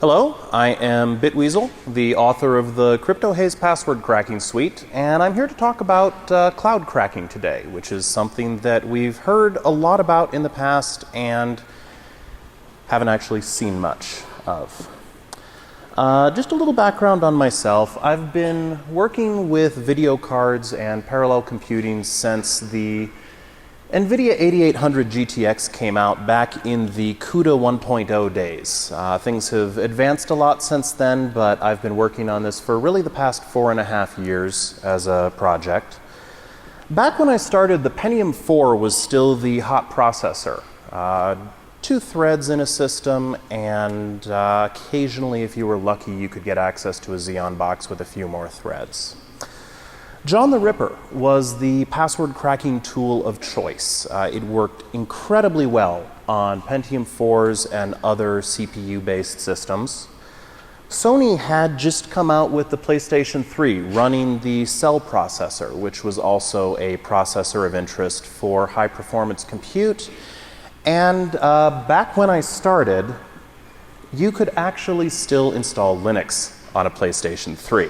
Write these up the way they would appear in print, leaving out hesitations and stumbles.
Hello, I am Bitweasel, the author of the Cryptohaze password cracking suite, and I'm here to talk about cloud cracking today, which is something that we've heard a lot about in the past and haven't actually seen much of. Just a little background on myself. I've been working with video cards and parallel computing since the NVIDIA 8800 GTX came out back in the CUDA 1.0 days. Things have advanced a lot since then, but I've been working on this for really the past 4.5 years as a project. Back when I started, the Pentium 4 was still the hot processor. 2 threads in a system, and occasionally, if you were lucky, you could get access to a Xeon box with a few more threads. John the Ripper was the password cracking tool of choice. It worked incredibly well on Pentium 4s and other CPU-based systems. Sony had just come out with the PlayStation 3 running the Cell processor, which was also a processor of interest for high-performance compute. And back when I started, you could actually still install Linux on a PlayStation 3.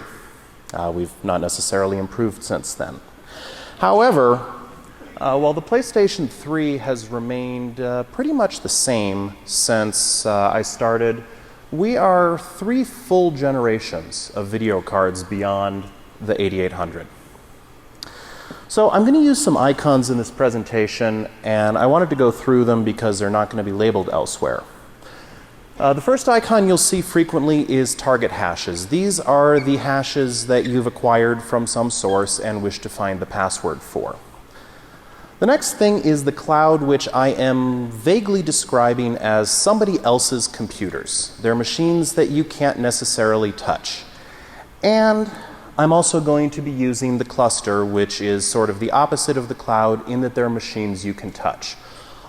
We've not necessarily improved since then. However, while the PlayStation 3 has remained pretty much the same since I started, we are 3 full generations of video cards beyond the 8800. So I'm going to use some icons in this presentation, and I wanted to go through them because they're not going to be labeled elsewhere. The first icon you'll see frequently is target hashes. These are the hashes that you've acquired from some source and wish to find the password for. The next thing is the cloud, which I am vaguely describing as somebody else's computers. They're machines that you can't necessarily touch. And I'm also going to be using the cluster, which is sort of the opposite of the cloud in that they're machines you can touch.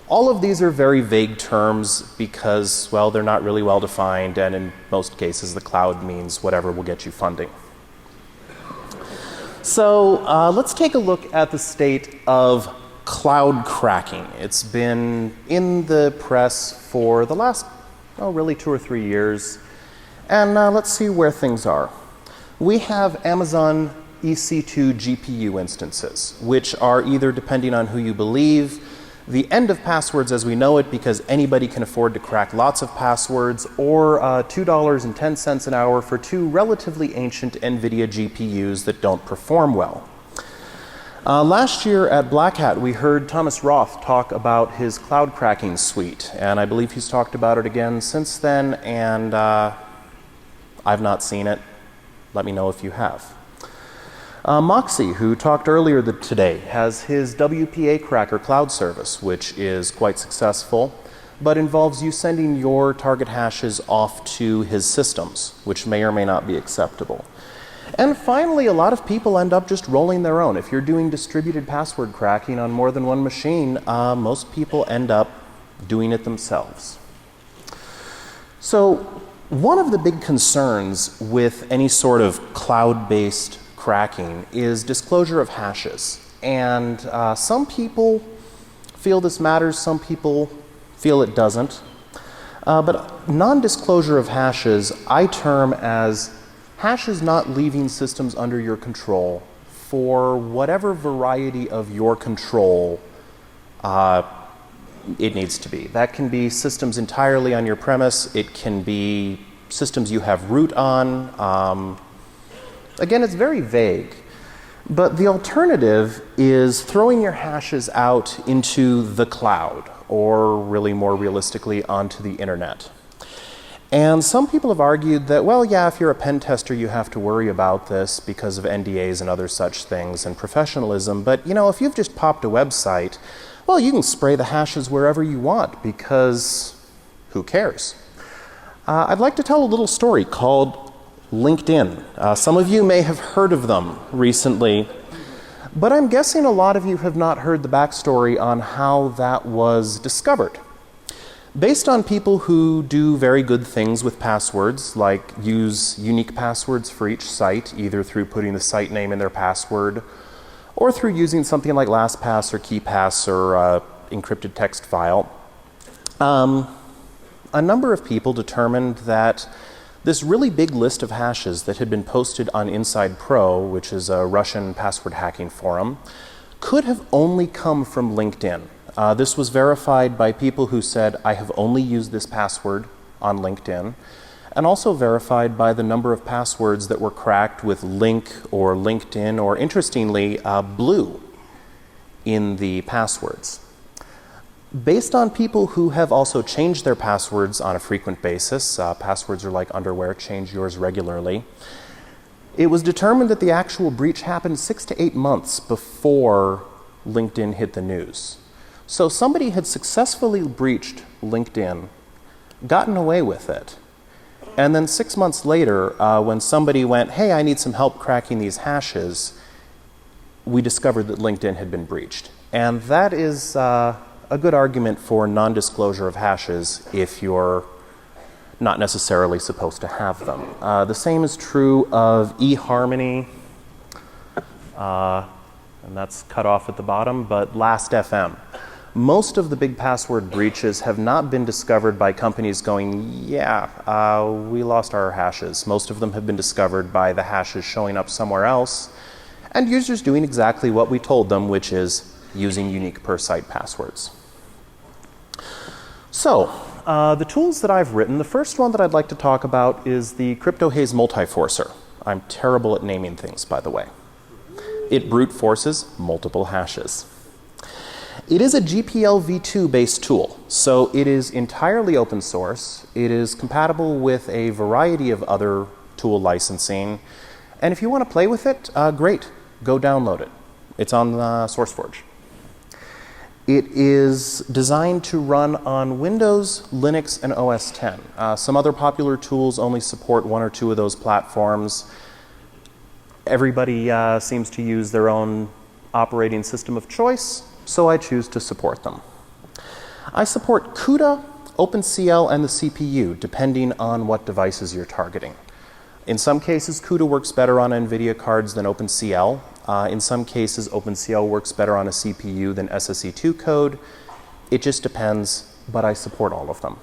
All of these are very vague terms because, well, they're not really well defined, and in most cases the cloud means whatever will get you funding. So let's take a look at the state of cloud cracking. It's been in the press for the last, really 2 or 3 years, and let's see where things are. We have Amazon EC2 GPU instances, which are either, depending on who you believe, the end of passwords as we know it because anybody can afford to crack lots of passwords, or $2.10 an hour for 2 relatively ancient NVIDIA GPUs that don't perform well. Last year at Black Hat, we heard Thomas Roth talk about his cloud cracking suite, and I believe he's talked about it again since then, and I've not seen it. Let me know if you have. Moxie, who talked earlier today, has his WPA Cracker cloud service, which is quite successful, but involves you sending your target hashes off to his systems, which may or may not be acceptable. And finally, a lot of people end up just rolling their own. If you're doing distributed password cracking on more than one machine, most people end up doing it themselves. So one of the big concerns with any sort of cloud-based cracking is disclosure of hashes. And some people feel this matters, some people feel it doesn't. But non-disclosure of hashes I term as hashes not leaving systems under your control for whatever variety of your control it needs to be. That can be systems entirely on your premise. It can be systems you have root on. Again, it's very vague, but the alternative is throwing your hashes out into the cloud, or really more realistically, onto the internet. And some people have argued that, well, yeah, if you're a pen tester, you have to worry about this because of NDAs and other such things and professionalism, but if you've just popped a website, well, you can spray the hashes wherever you want because who cares? I'd like to tell a little story called LinkedIn. Some of you may have heard of them recently, but I'm guessing a lot of you have not heard the backstory on how that was discovered. Based on people who do very good things with passwords, like use unique passwords for each site, either through putting the site name in their password, or through using something like LastPass or KeePass or encrypted text file. a number of people determined that this really big list of hashes that had been posted on Inside Pro, which is a Russian password hacking forum, could have only come from LinkedIn. This was verified by people who said, I have only used this password on LinkedIn, and also verified by the number of passwords that were cracked with link or LinkedIn or, interestingly, blue in the passwords. Based on people who have also changed their passwords on a frequent basis, passwords are like underwear, change yours regularly, it was determined that the actual breach happened 6 to 8 months before LinkedIn hit the news. So somebody had successfully breached LinkedIn, gotten away with it, and then 6 months later, when somebody went, hey, I need some help cracking these hashes, we discovered that LinkedIn had been breached. And that is a good argument for non-disclosure of hashes if you're not necessarily supposed to have them. The same is true of eHarmony, and that's cut off at the bottom, but Last.fm. Most of the big password breaches have not been discovered by companies going, yeah, we lost our hashes. Most of them have been discovered by the hashes showing up somewhere else, and users doing exactly what we told them, which is using unique per-site passwords. So, the tools that I've written, the first one that I'd like to talk about is the Cryptohaze multiforcer. I'm terrible at naming things, by the way. It brute forces multiple hashes. It is a GPL v2 based tool, so it is entirely open source. It is compatible with a variety of other tool licensing, and if you want to play with it, great, go download it. It's on SourceForge. It is designed to run on Windows, Linux, and OS X. Some other popular tools only support 1 or 2 of those platforms. Everybody seems to use their own operating system of choice, so I choose to support them. I support CUDA, OpenCL, and the CPU, depending on what devices you're targeting. In some cases, CUDA works better on NVIDIA cards than OpenCL. In some cases, OpenCL works better on a CPU than SSE2 code. It just depends, but I support all of them.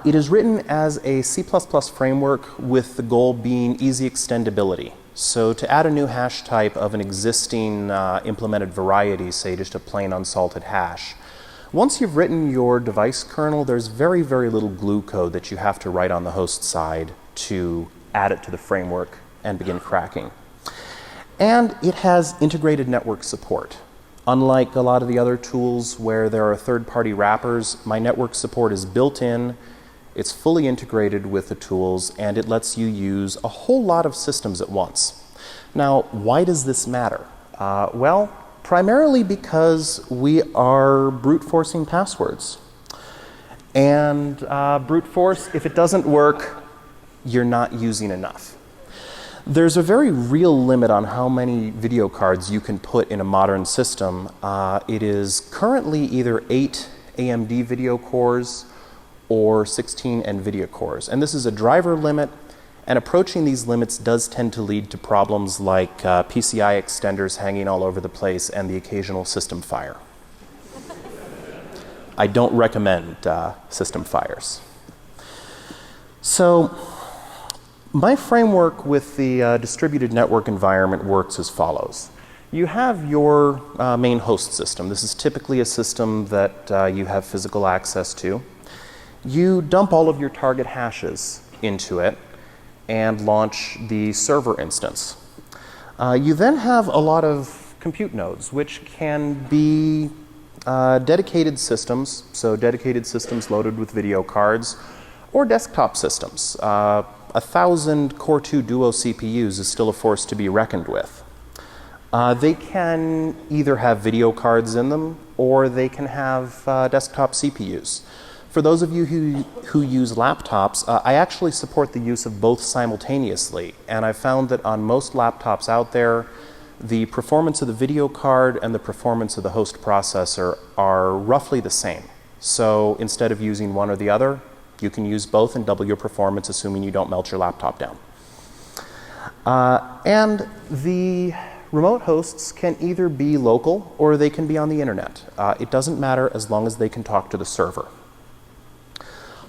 It is written as a C++ framework with the goal being easy extendability. So to add a new hash type of an existing implemented variety, say just a plain unsalted hash, once you've written your device kernel, there's very, very little glue code that you have to write on the host side to add it to the framework and begin cracking. And it has integrated network support. Unlike a lot of the other tools where there are third-party wrappers, my network support is built in, it's fully integrated with the tools, and it lets you use a whole lot of systems at once. Now, why does this matter? Well, primarily because we are brute forcing passwords. And brute force, if it doesn't work, you're not using enough. There's a very real limit on how many video cards you can put in a modern system. It is currently either 8 AMD video cores or 16 NVIDIA cores. And this is a driver limit, and approaching these limits does tend to lead to problems like PCI extenders hanging all over the place and the occasional system fire. I don't recommend system fires. So, my framework with the distributed network environment works as follows. You have your main host system. This is typically a system that you have physical access to. You dump all of your target hashes into it and launch the server instance. You then have a lot of compute nodes, which can be dedicated systems, so dedicated systems loaded with video cards, or desktop systems. 1,000 Core 2 Duo CPUs is still a force to be reckoned with. They can either have video cards in them, or they can have desktop CPUs. For those of you who use laptops, I actually support the use of both simultaneously, and I've found that on most laptops out there, the performance of the video card and the performance of the host processor are roughly the same. So instead of using one or the other, you can use both and double your performance, assuming you don't melt your laptop down. And the remote hosts can either be local or they can be on the internet. It doesn't matter as long as they can talk to the server.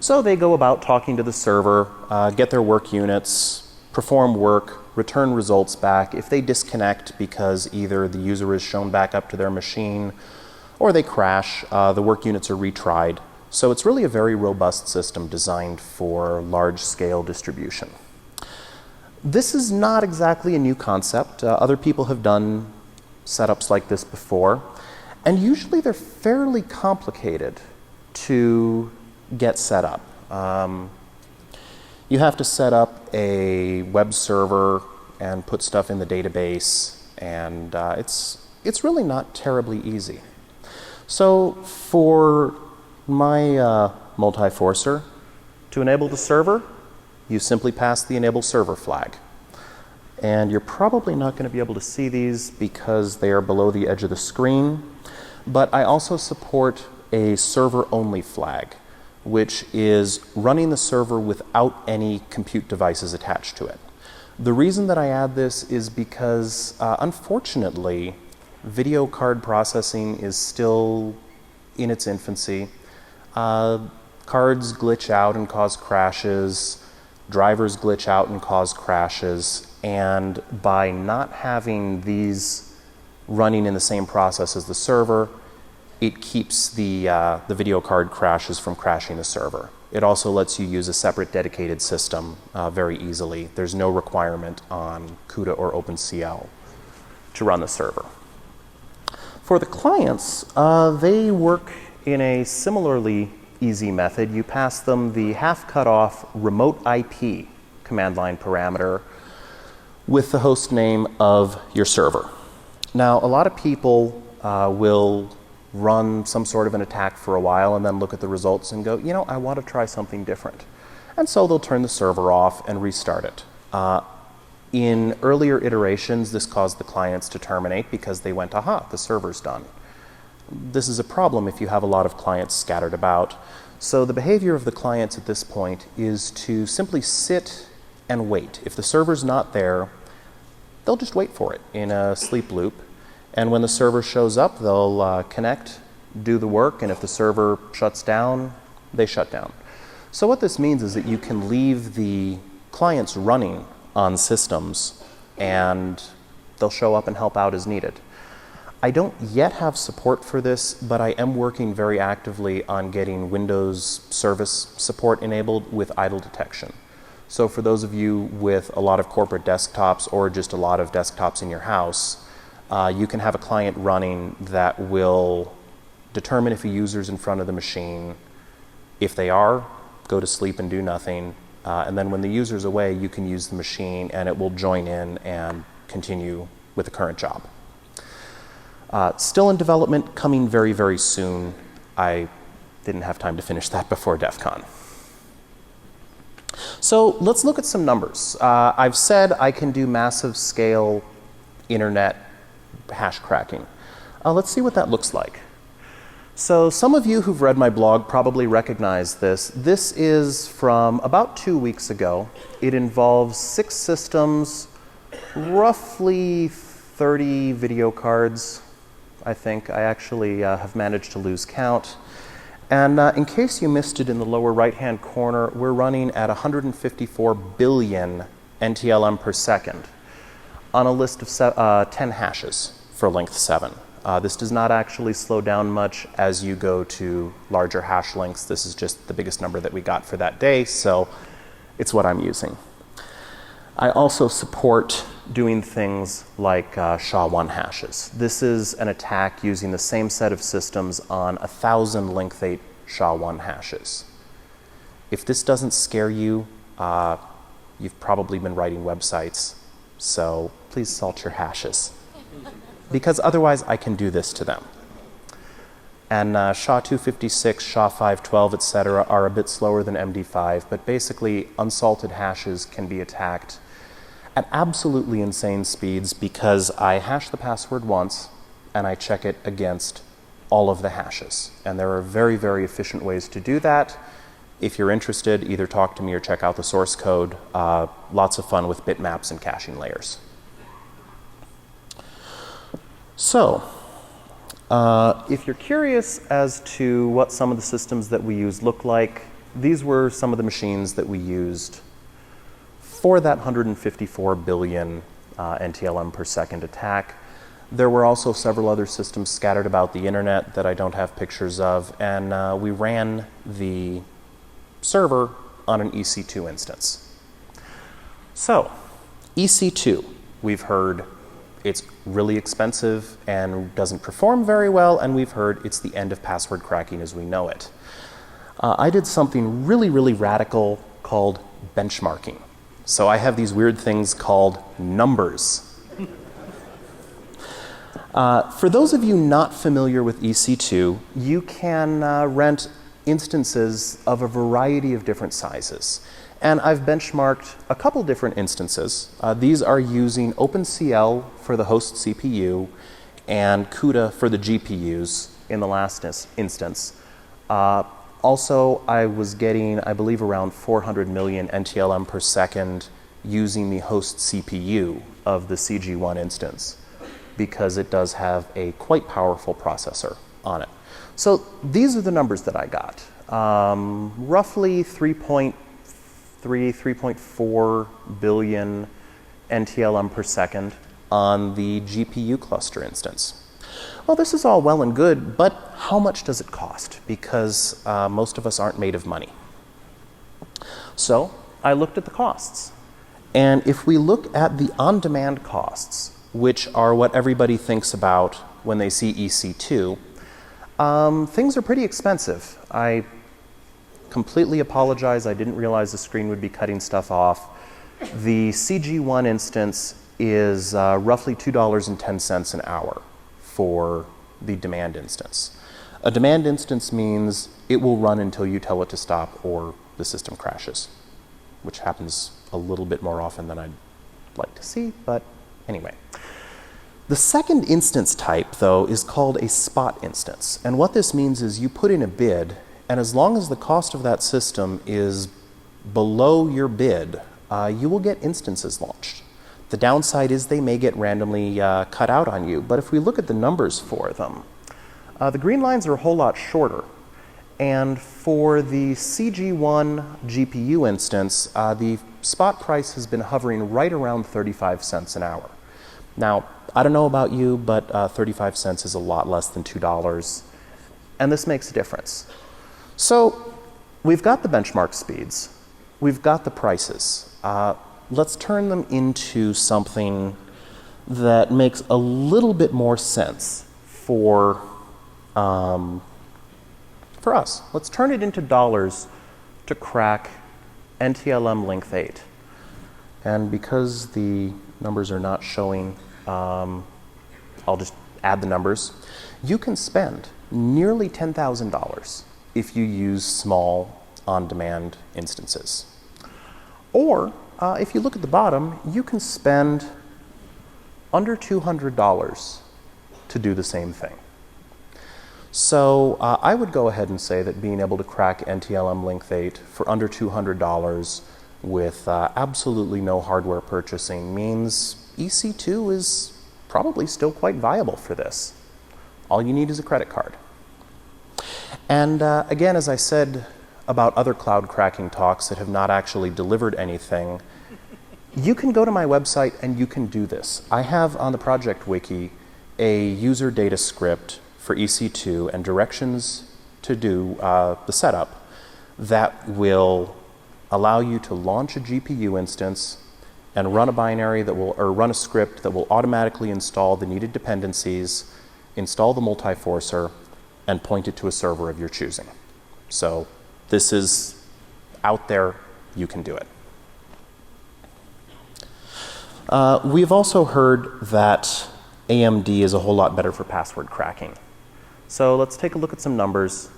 So they go about talking to the server, get their work units, perform work, return results back. If they disconnect because either the user is shown back up to their machine or they crash, the work units are retried. So it's really a very robust system designed for large-scale distribution. This is not exactly a new concept. Other people have done setups like this before, and usually they're fairly complicated to get set up. You have to set up a web server and put stuff in the database, and it's really not terribly easy. So for my multi-forcer, to enable the server, you simply pass the enable server flag. And you're probably not going to be able to see these because they are below the edge of the screen, but I also support a server-only flag, which is running the server without any compute devices attached to it. The reason that I add this is because, unfortunately, video card processing is still in its infancy. Cards glitch out and cause crashes, drivers glitch out and cause crashes, and by not having these running in the same process as the server, it keeps the video card crashes from crashing the server. It also lets you use a separate dedicated system very easily. There's no requirement on CUDA or OpenCL to run the server. For the clients, they work in a similarly easy method. You pass them the half-cut-off remote IP command line parameter with the host name of your server. Now, a lot of people will run some sort of an attack for a while and then look at the results and go, you know, I want to try something different. And so they'll turn the server off and restart it. In earlier iterations, this caused the clients to terminate because they went, aha, the server's done. This is a problem if you have a lot of clients scattered about. So the behavior of the clients at this point is to simply sit and wait. If the server's not there, they'll just wait for it in a sleep loop. And when the server shows up, they'll connect, do the work, and if the server shuts down, they shut down. So what this means is that you can leave the clients running on systems, and they'll show up and help out as needed. I don't yet have support for this, but I am working very actively on getting Windows service support enabled with idle detection. So for those of you with a lot of corporate desktops or just a lot of desktops in your house, you can have a client running that will determine if a user's in front of the machine. If they are, go to sleep and do nothing. And then when the user's away, you can use the machine and it will join in and continue with the current job. Still in development, coming very, very soon. I didn't have time to finish that before DEFCON. So let's look at some numbers. I've said I can do massive scale internet hash cracking. Let's see what that looks like. So some of you who've read my blog probably recognize this. This is from about 2 weeks ago. It involves 6 systems, roughly 30 video cards, I think. I actually have managed to lose count. And in case you missed it in the lower right-hand corner, we're running at 154 billion NTLM per second on a list of 10 hashes for length 7. This does not actually slow down much as you go to larger hash lengths. This is just the biggest number that we got for that day, so it's what I'm using. I also support doing things like SHA-1 hashes. This is an attack using the same set of systems on 1,000 length 8 SHA-1 hashes. If this doesn't scare you, you've probably been writing websites, so please salt your hashes. Because otherwise I can do this to them. And SHA-256, SHA-512, etc. are a bit slower than MD5, but basically unsalted hashes can be attacked at absolutely insane speeds because I hash the password once and I check it against all of the hashes. And there are very, very efficient ways to do that. If you're interested, either talk to me or check out the source code. Lots of fun with bitmaps and caching layers. So, if you're curious as to what some of the systems that we use look like, these were some of the machines that we used for that 154 billion NTLM per second attack. There were also several other systems scattered about the internet that I don't have pictures of, and we ran the server on an EC2 instance. So, EC2, we've heard it's really expensive and doesn't perform very well, and we've heard it's the end of password cracking as we know it. I did something really, really radical called benchmarking. So I have these weird things called numbers. For those of you not familiar with EC2, you can rent instances of a variety of different sizes. And I've benchmarked a couple different instances. These are using OpenCL for the host CPU and CUDA for the GPUs in the last instance. Also, I was getting, I believe, around 400 million NTLM per second using the host CPU of the CG1 instance, because it does have a quite powerful processor on it. So these are the numbers that I got. Roughly 3.4 billion NTLM per second on the GPU cluster instance. Well, this is all well and good, but how much does it cost? Because most of us aren't made of money. So I looked at the costs. And if we look at the on-demand costs, which are what everybody thinks about when they see EC2, things are pretty expensive. I completely apologize. I didn't realize the screen would be cutting stuff off. The CG1 instance is roughly $2.10 an hour for the demand instance. A demand instance means it will run until you tell it to stop or the system crashes, which happens a little bit more often than I'd like to see, but anyway. The second instance type, though, is called a spot instance. And what this means is you put in a bid, and as long as the cost of that system is below your bid, you will get instances launched. The downside is they may get randomly cut out on you, but if we look at the numbers for them, the green lines are a whole lot shorter. And for the CG1 GPU instance, the spot price has been hovering right around 35 cents an hour. Now, I don't know about you, but 35 cents is a lot less than $2, and this makes a difference. So we've got the benchmark speeds, we've got the prices. Let's turn them into something that makes a little bit more sense for us. Let's turn it into dollars to crack NTLM length 8. And because the numbers are not showing, I'll just add the numbers. You can spend nearly $10,000 if you use small on-demand instances. Or if you look at the bottom, you can spend under $200 to do the same thing. So I would go ahead and say that being able to crack NTLM length 8 for under $200 with absolutely no hardware purchasing means EC2 is probably still quite viable for this. All you need is a credit card. And again, as I said about other cloud cracking talks that have not actually delivered anything, you can go to my website and you can do this. I have on the project wiki a user data script for EC2 and directions to do the setup that will allow you to launch a GPU instance and run a binary that will, or run a script that will automatically install the needed dependencies, install the multiforcer, and point it to a server of your choosing. So this is out there, you can do it. We've also heard that AMD is a whole lot better for password cracking. So let's take a look at some numbers.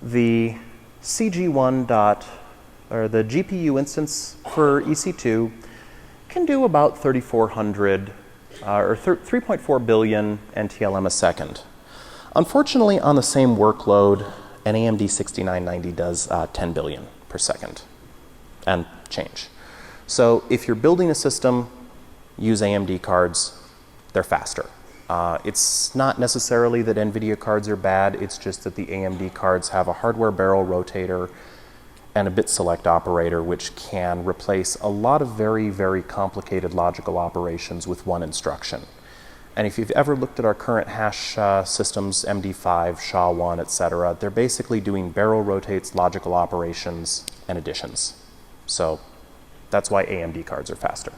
The CG1 or the GPU instance for EC2 can do about 3,400 or 3.4 billion NTLM a second. Unfortunately, on the same workload, an AMD 6990 does 10 billion per second and change. So if you're building a system, use AMD cards, they're faster. It's not necessarily that NVIDIA cards are bad, it's just that the AMD cards have a hardware barrel rotator and a bit select operator, which can replace a lot of very, very complicated logical operations with one instruction. And if you've ever looked at our current hash systems, MD5, SHA-1, etc., they're basically doing barrel rotates, logical operations, and additions. So that's why AMD cards are faster.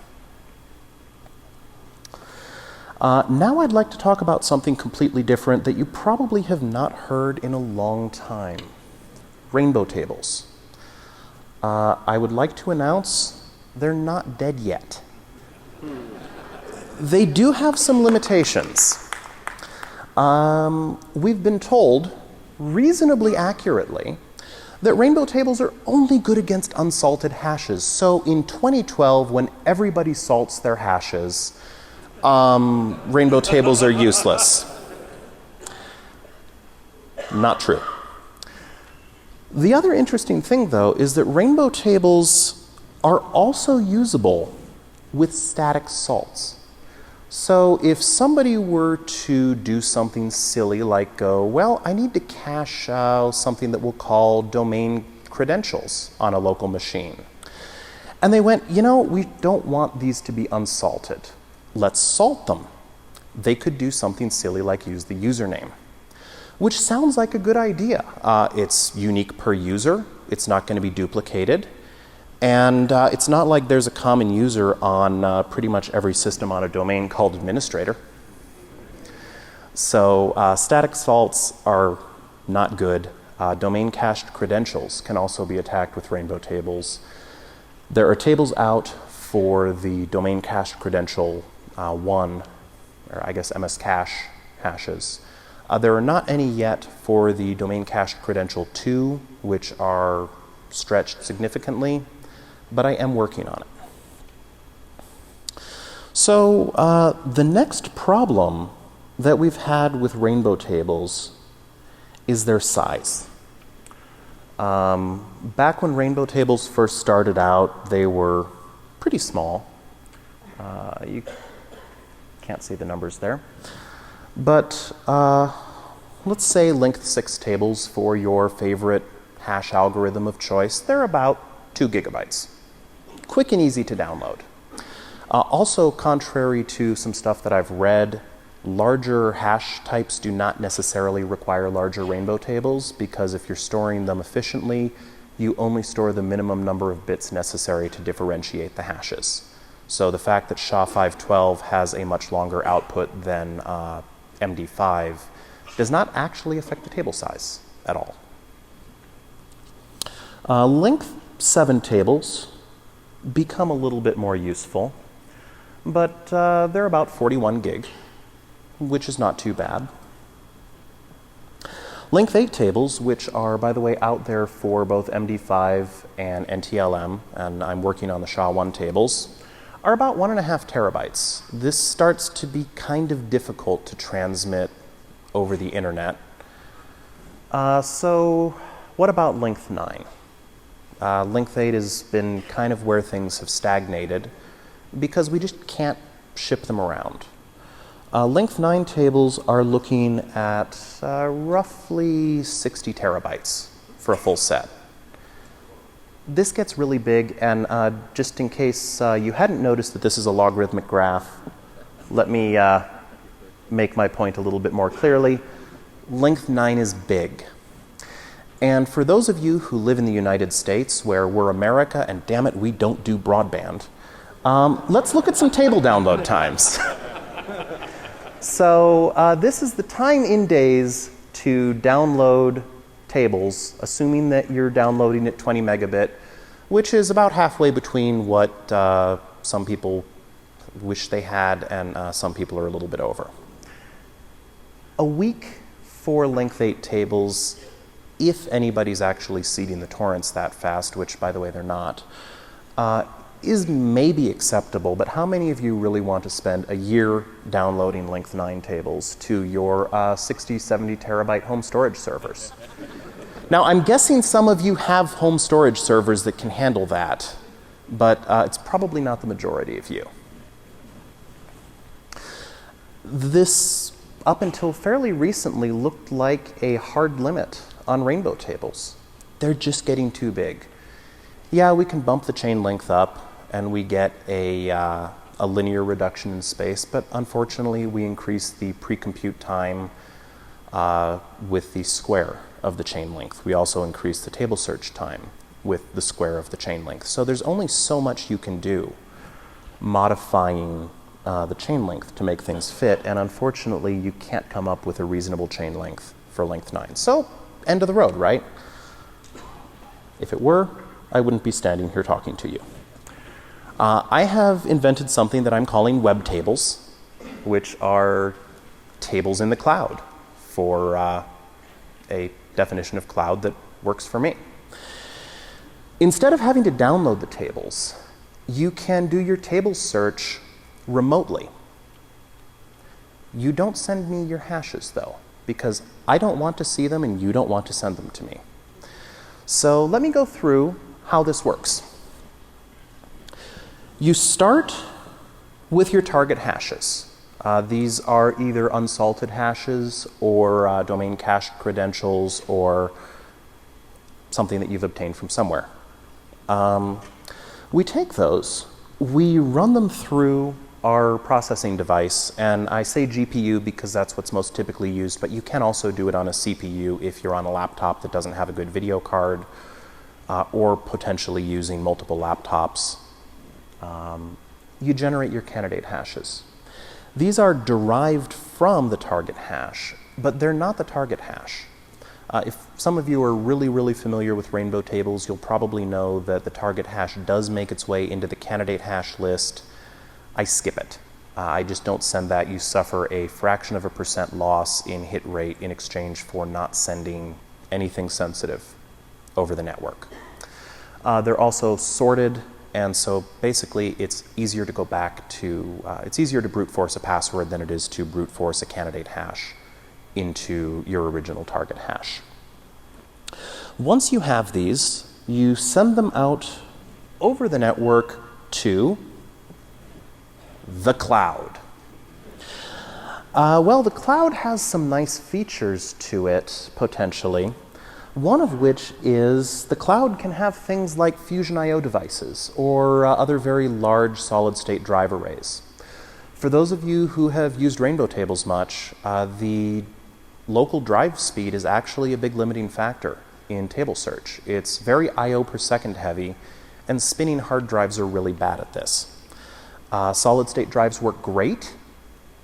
Now I'd like to talk about something completely different that you probably have not heard in a long time. Rainbow tables. I would like to announce they're not dead yet. They do have some limitations. We've been told, reasonably accurately, that rainbow tables are only good against unsalted hashes. So in 2012, when everybody salts their hashes, rainbow tables are useless. Not true. The other interesting thing, though, is that rainbow tables are also usable with static salts. So if somebody were to do something silly like go, well, I need to cache something that we'll call domain credentials on a local machine. And they went, you know, we don't want these to be unsalted. Let's salt them. They could do something silly like use the username, which sounds like a good idea. It's unique per user. It's not going to be duplicated. And it's not like there's a common user on pretty much every system on a domain called administrator. So static salts are not good. Domain cached credentials can also be attacked with rainbow tables. There are tables out for the domain cached credential 1, or I guess MS cache hashes. There are not any yet for the domain cached credential 2, which are stretched significantly, but I am working on it. So the next problem that we've had with rainbow tables is their size. Back when rainbow tables first started out, they were pretty small. You can't see the numbers there. But let's say length 6 tables for your favorite hash algorithm of choice. They're about 2 gigabytes. Quick and easy to download. Also, contrary to some stuff that I've read, larger hash types do not necessarily require larger rainbow tables, because if you're storing them efficiently, you only store the minimum number of bits necessary to differentiate the hashes. So the fact that SHA-512 has a much longer output than MD5 does not actually affect the table size at all. Length 7 tables become a little bit more useful, but they're about 41 gig, which is not too bad. Length 8 tables, which are, by the way, out there for both MD5 and NTLM, and I'm working on the SHA-1 tables, are about 1.5 terabytes. This starts to be kind of difficult to transmit over the internet. So what about length 9? Length 8 has been kind of where things have stagnated because we just can't ship them around. Length 9 tables are looking at roughly 60 terabytes for a full set. This gets really big, and just in case you hadn't noticed that this is a logarithmic graph, let me make my point a little bit more clearly. Length 9 is big. And for those of you who live in the United States, where we're America, and damn it, we don't do broadband, let's look at some table download times. So this is the time in days to download tables, assuming that you're downloading at 20 megabit, which is about halfway between what some people wish they had and some people are a little bit over. A week for length 8 tables, if anybody's actually seeding the torrents that fast, which, by the way, they're not, is maybe acceptable, but how many of you really want to spend a year downloading length 9 tables to your 60, 70 terabyte home storage servers? Now, I'm guessing some of you have home storage servers that can handle that, but it's probably not the majority of you. This, up until fairly recently, looked like a hard limit on rainbow tables. They're just getting too big. Yeah, we can bump the chain length up and we get a linear reduction in space, but unfortunately we increase the pre-compute time with the square of the chain length. We also increase the table search time with the square of the chain length. So there's only so much you can do modifying the chain length to make things fit, and unfortunately you can't come up with a reasonable chain length for length 9. So, end of the road, right? If it were, I wouldn't be standing here talking to you. I have invented something that I'm calling web tables, which are tables in the cloud for a definition of cloud that works for me. Instead of having to download the tables, you can do your table search remotely. You don't send me your hashes though, because I don't want to see them and you don't want to send them to me. So let me go through how this works. You start with your target hashes. These are either unsalted hashes or domain cache credentials or something that you've obtained from somewhere. We take those, we run them through our processing device, and I say GPU because that's what's most typically used, but you can also do it on a CPU if you're on a laptop that doesn't have a good video card, or potentially using multiple laptops. You generate your candidate hashes. These are derived from the target hash, but they're not the target hash. If some of you are really familiar with rainbow tables, you'll probably know that the target hash does make its way into the candidate hash list. I skip it. I just don't send that. You suffer a fraction of a % loss in hit rate in exchange for not sending anything sensitive over the network. They're also sorted, and so basically it's easier to go back to, it's easier to brute force a password than it is to brute force a candidate hash into your original target hash. Once you have these, you send them out over the network to the cloud. Well, the cloud has some nice features to it, potentially. One of which is the cloud can have things like Fusion I/O devices or other very large solid-state drive arrays. For those of you who have used rainbow tables much, the local drive speed is actually a big limiting factor in table search. It's very I/O per second heavy, and spinning hard drives are really bad at this. Solid-state drives work great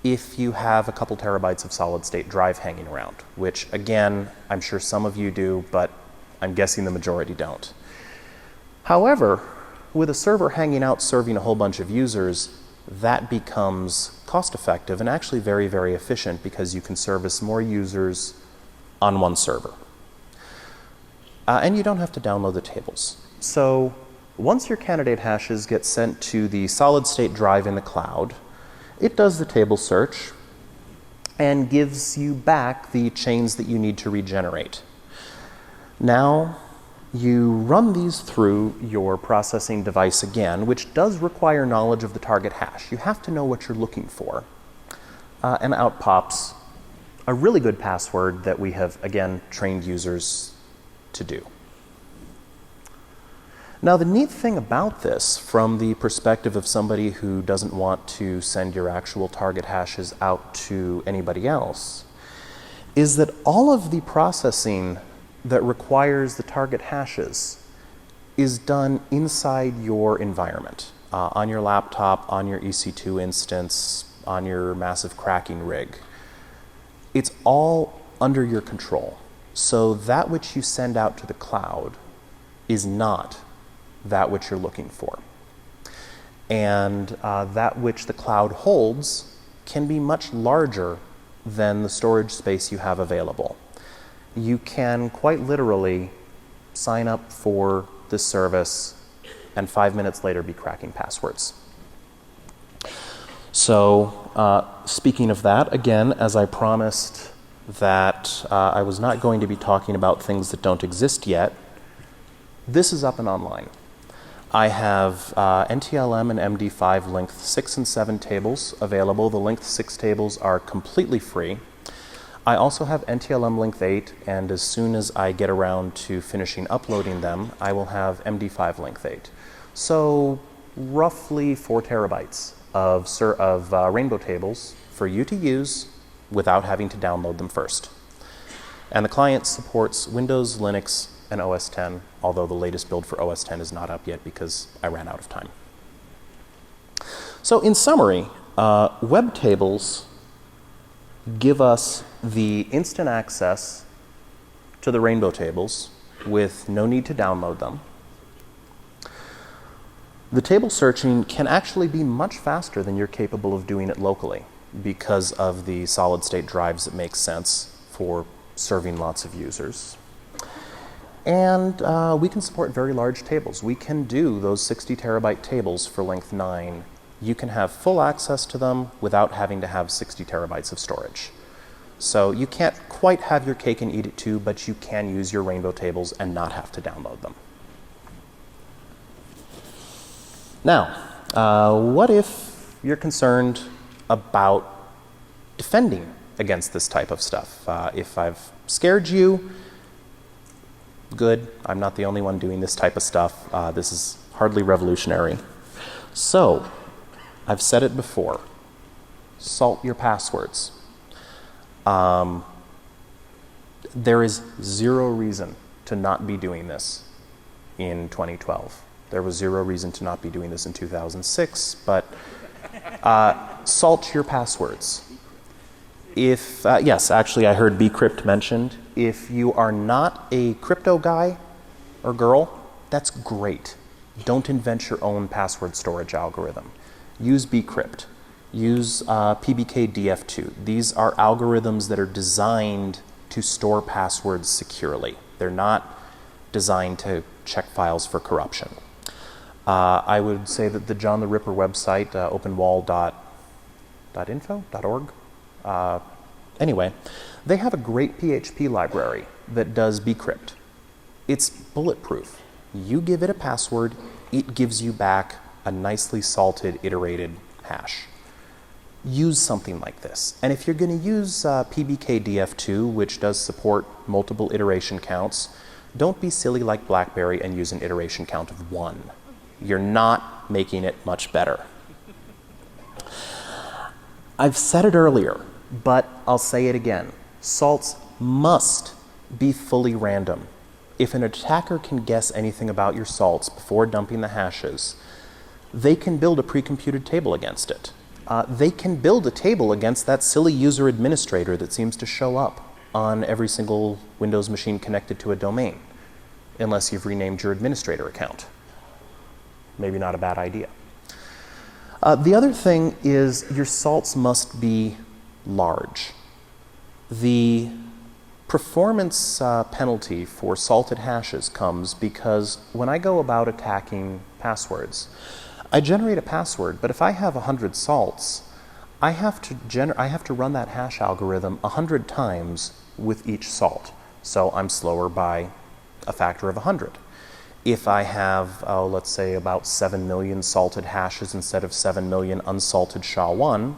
if you have a couple terabytes of solid-state drive hanging around, which again, I'm sure some of you do, but I'm guessing the majority don't. However, with a server hanging out serving a whole bunch of users, that becomes cost-effective and actually very efficient because you can service more users on one server. And you don't have to download the tables. So once your candidate hashes get sent to the solid-state drive in the cloud, it does the table search and gives you back the chains that you need to regenerate. Now, you run these through your processing device again, which does require knowledge of the target hash. You have to know what you're looking for. And out pops a really good password that we have, again, trained users to do. Now, the neat thing about this, from the perspective of somebody who doesn't want to send your actual target hashes out to anybody else, is that all of the processing that requires the target hashes is done inside your environment, on your laptop, on your EC2 instance, on your massive cracking rig. It's all under your control. So that which you send out to the cloud is not that which you're looking for. And that which the cloud holds can be much larger than the storage space you have available. You can quite literally sign up for this service and 5 minutes later be cracking passwords. So speaking of that, again, as I promised that I was not going to be talking about things that don't exist yet, this is up and online. I have NTLM and MD5 length 6 and 7 tables available. The length 6 tables are completely free. I also have NTLM length 8, and as soon as I get around to finishing uploading them, I will have MD5 length 8. So roughly 4 terabytes of rainbow tables for you to use without having to download them first. And the client supports Windows, Linux, and OS X, although the latest build for OS X is not up yet because I ran out of time. So in summary, web tables give us the instant access to the rainbow tables with no need to download them. The table searching can actually be much faster than you're capable of doing it locally because of the solid-state drives that make sense for serving lots of users. And we can support very large tables. We can do those 60 terabyte tables for length 9. You can have full access to them without having to have 60 terabytes of storage. So you can't quite have your cake and eat it too, but you can use your rainbow tables and not have to download them. Now, what if you're concerned about defending against this type of stuff? If I've scared you, good. I'm not the only one doing this type of stuff. This is hardly revolutionary. So, I've said it before. Salt your passwords. There is zero reason to not be doing this in 2012. There was zero reason to not be doing this in 2006, but salt your passwords. If, yes, actually I heard bcrypt mentioned. If you are not a crypto guy or girl, that's great. Don't invent your own password storage algorithm. Use bcrypt. Use PBKDF2. These are algorithms that are designed to store passwords securely. They're not designed to check files for corruption. I would say that the John the Ripper website, openwall.org, anyway, they have a great PHP library that does bcrypt. It's bulletproof. You give it a password, it gives you back a nicely salted, iterated hash. Use something like this. And if you're going to use PBKDF2, which does support multiple iteration counts, don't be silly like BlackBerry and use an iteration count of 1. You're not making it much better. I've said it earlier, but I'll say it again. Salts must be fully random. If an attacker can guess anything about your salts before dumping the hashes, they can build a pre-computed table against it. They can build a table against that silly user administrator that seems to show up on every single Windows machine connected to a domain, unless you've renamed your administrator account. Maybe not a bad idea. The other thing is your salts must be large. The performance penalty for salted hashes comes because when I go about attacking passwords, I generate a password, but if I have 100 salts, I have to run that hash algorithm 100 times with each salt. So I'm slower by a factor of 100. If I have, let's say, about 7 million salted hashes instead of 7 million unsalted SHA-1,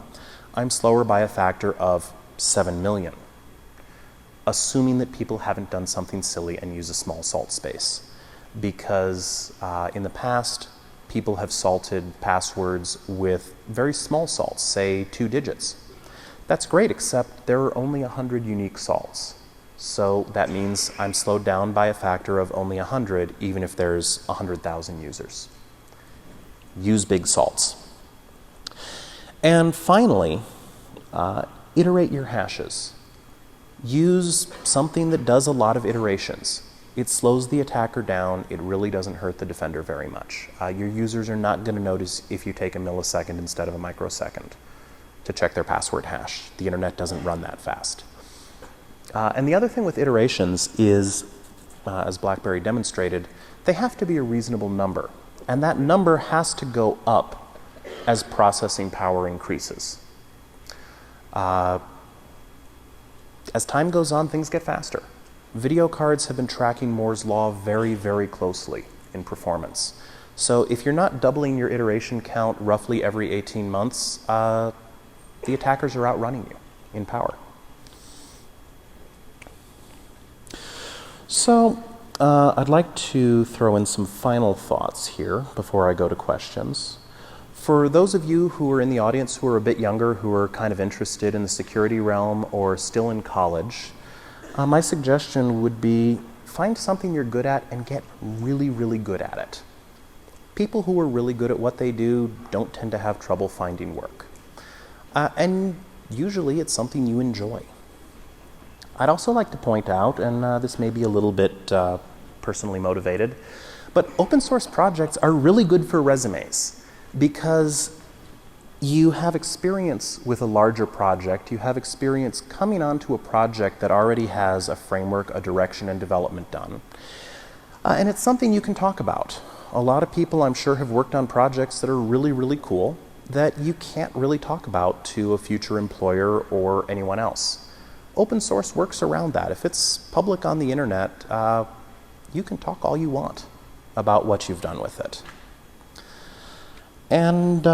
I'm slower by a factor of 7 million, assuming that people haven't done something silly and use a small salt space. Because in the past, people have salted passwords with very small salts, say 2 digits. That's great, except there are only 100 unique salts. So that means I'm slowed down by a factor of only 100, even if there's 100,000 users. Use big salts. And finally, iterate your hashes. Use something that does a lot of iterations. It slows the attacker down. It really doesn't hurt the defender very much. Your users are not going to notice if you take a millisecond instead of a microsecond to check their password hash. The internet doesn't run that fast. And the other thing with iterations is, as BlackBerry demonstrated, they have to be a reasonable number. And that number has to go up as processing power increases. As time goes on, things get faster. Video cards have been tracking Moore's law very, very closely in performance. So if you're not doubling your iteration count roughly every 18 months, the attackers are outrunning you in power. So, I'd like to throw in some final thoughts here before I go to questions. For those of you who are in the audience who are a bit younger, who are kind of interested in the security realm or still in college, my suggestion would be find something you're good at and get really, really good at it. People who are really good at what they do don't tend to have trouble finding work. And usually it's something you enjoy. I'd also like to point out, and this may be a little bit personally motivated, but open source projects are really good for resumes because you have experience with a larger project, you have experience coming onto a project that already has a framework, a direction, and development done. And it's something you can talk about. A lot of people, I'm sure, have worked on projects that are really, really cool that you can't really talk about to a future employer or anyone else. Open source works around that. If it's public on the internet, you can talk all you want about what you've done with it. And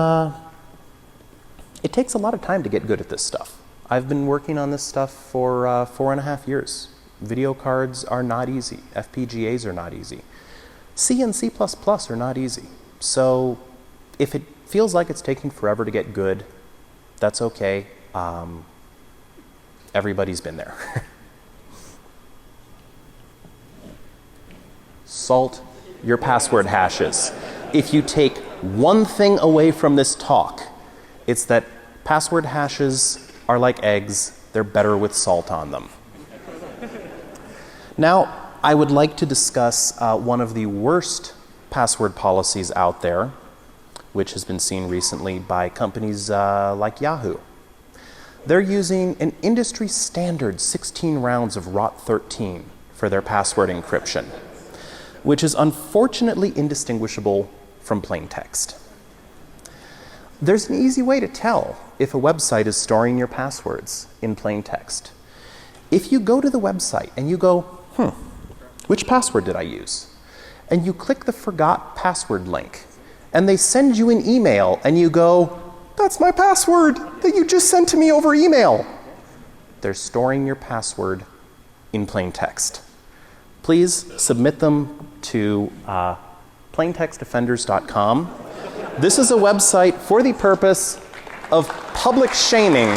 it takes a lot of time to get good at this stuff. I've been working on this stuff for 4.5 years. Video cards are not easy. FPGAs are not easy. C and C++ are not easy. So if it feels like it's taking forever to get good, that's okay. Everybody's been there. Salt your password hashes. If you take one thing away from this talk, it's that password hashes are like eggs. They're better with salt on them. Now, I would like to discuss one of the worst password policies out there, which has been seen recently by companies like Yahoo. They're using an industry standard 16 rounds of ROT13 for their password encryption, which is unfortunately indistinguishable from plain text. There's an easy way to tell if a website is storing your passwords in plain text. If you go to the website and you go, which password did I use? And you click the forgot password link, and they send you an email, and you go, that's my password that you just sent to me over email. They're storing your password in plain text. Please submit them to plaintextoffenders.com. This is a website for the purpose of public shaming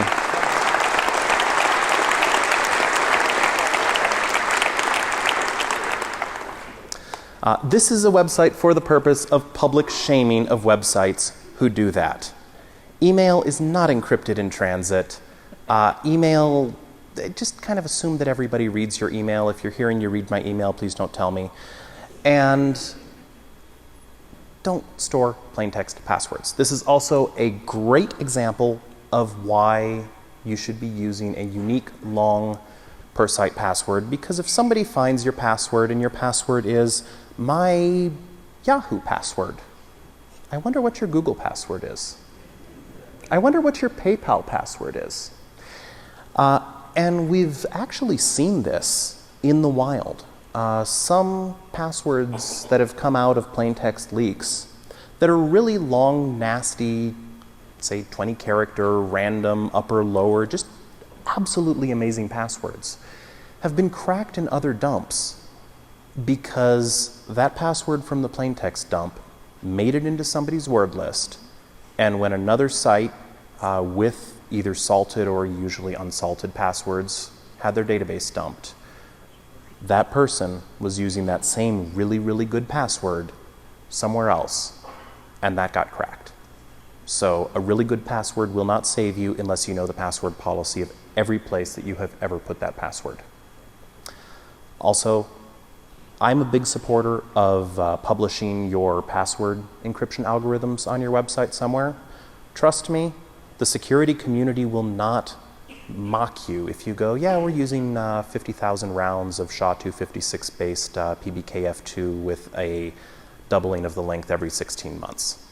this is a website for the purpose of public shaming of websites who do that. Email is not encrypted in transit. Email, just kind of assume that everybody reads your email. If you're hearing you read my email, please don't tell me. And don't store plain text passwords. This is also a great example of why you should be using a unique, long per site password, because if somebody finds your password and your password is my Yahoo password, I wonder what your Google password is. I wonder what your PayPal password is. And we've actually seen this in the wild. Some passwords that have come out of plain text leaks that are really long, nasty, say 20 character, random, upper, lower, just absolutely amazing passwords, have been cracked in other dumps because that password from the plain text dump made it into somebody's word list, and when another site with either salted or usually unsalted passwords had their database dumped, that person was using that same really, really good password somewhere else, and that got cracked. So a really good password will not save you unless you know the password policy of every place that you have ever put that password. Also, I'm a big supporter of publishing your password encryption algorithms on your website somewhere. Trust me, the security community will not mock you if you go, yeah, we're using 50,000 rounds of SHA-256 based PBKF2 with a doubling of the length every 16 months.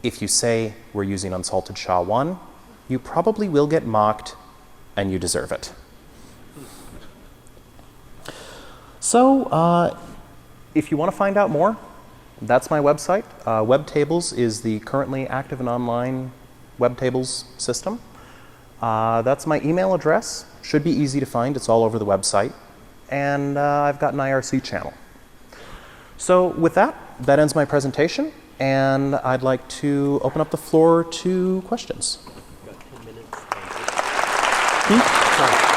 If you say we're using unsalted SHA-1, you probably will get mocked, and you deserve it. So, if you want to find out more, that's my website. WebTables is the currently active and online WebTables system. That's my email address. Should be easy to find. It's all over the website. and I've got an IRC channel. So with that ends my presentation, and I'd like to open up the floor to questions. Got 10 minutes. Sorry.